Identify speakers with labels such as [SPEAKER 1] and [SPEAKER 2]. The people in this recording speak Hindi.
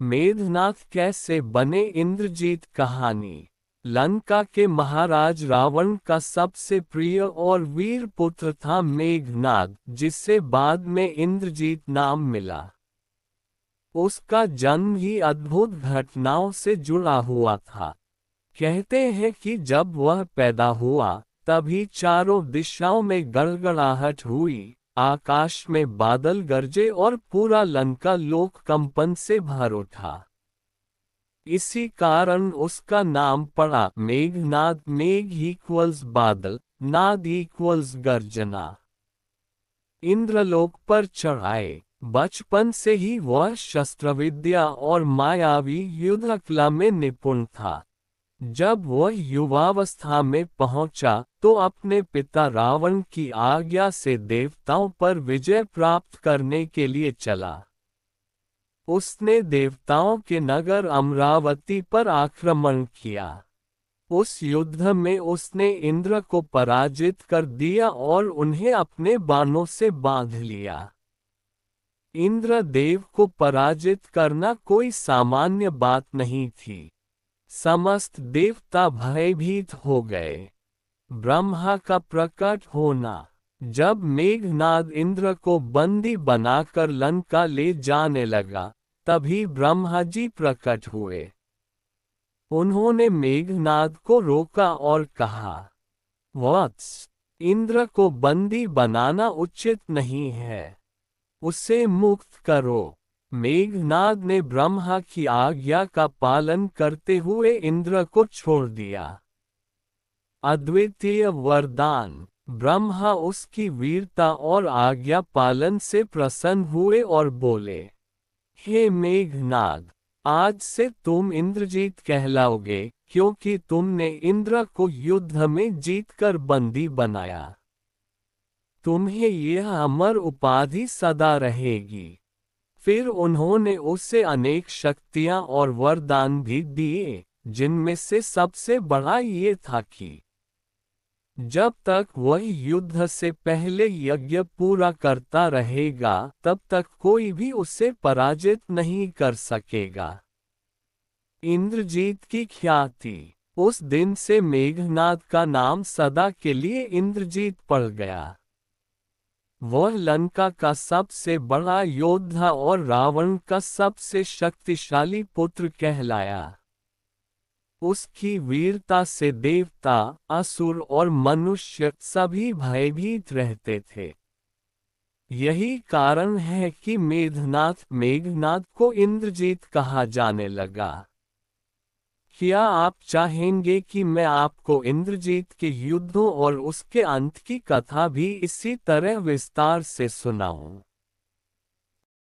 [SPEAKER 1] मेघनाद कैसे बने इंद्रजीत कहानी। लंका के महाराज रावण का सबसे प्रिय और वीर पुत्र था मेघनाद, जिससे बाद में इंद्रजीत नाम मिला। उसका जन्म ही अद्भुत घटनाओं से जुड़ा हुआ था। कहते हैं कि जब वह पैदा हुआ तभी चारों दिशाओं में गड़गड़ाहट हुई, आकाश में बादल गरजे और पूरा लंका लोक कंपन से भर उठा। इसी कारण उसका नाम पड़ा मेघनाद। मेघ इक्वल्स बादल, नाद इक्वल्स गर्जना। इंद्रलोक पर चढ़ाए। बचपन से ही वह शस्त्र विद्या और मायावी युद्ध कला में निपुण था। जब वह युवावस्था में पहुंचा तो अपने पिता रावण की आज्ञा से देवताओं पर विजय प्राप्त करने के लिए चला। उसने देवताओं के नगर अमरावती पर आक्रमण किया। उस युद्ध में उसने इंद्र को पराजित कर दिया और उन्हें अपने बाणों से बांध लिया। इंद्रदेव को पराजित करना कोई सामान्य बात नहीं थी। समस्त देवता भयभीत हो गए। ब्रह्मा का प्रकट होना। जब मेघनाद इंद्र को बंदी बनाकर लंका ले जाने लगा, तभी ब्रह्मा जी प्रकट हुए। उन्होंने मेघनाद को रोका और कहा, वत्स, इंद्र को बंदी बनाना उचित नहीं है, उसे मुक्त करो। मेघनाद ने ब्रह्मा की आज्ञा का पालन करते हुए इंद्र को छोड़ दिया। अद्वितीय वरदान। ब्रह्मा उसकी वीरता और आज्ञा पालन से प्रसन्न हुए और बोले, हे मेघनाद, आज से तुम इंद्रजीत कहलाओगे, क्योंकि तुमने इंद्र को युद्ध में जीतकर बंदी बनाया। तुम्हें यह अमर उपाधि सदा रहेगी। फिर उन्होंने उसे अनेक शक्तियां और वरदान भी दिए, जिनमें से सबसे बड़ा ये था कि जब तक वह युद्ध से पहले यज्ञ पूरा करता रहेगा तब तक कोई भी उसे पराजित नहीं कर सकेगा। इंद्रजीत की ख्याति। उस दिन से मेघनाद का नाम सदा के लिए इंद्रजीत पड़ गया। वह लंका का सबसे बड़ा योद्धा और रावण का सबसे शक्तिशाली पुत्र कहलाया। उसकी वीरता से देवता, असुर और मनुष्य सभी भयभीत रहते थे। यही कारण है कि मेघनाद को इंद्रजीत कहा जाने लगा। क्या आप चाहेंगे कि मैं आपको इंद्रजीत के युद्धों और उसके अंत की कथा भी इसी तरह विस्तार से सुनाऊं?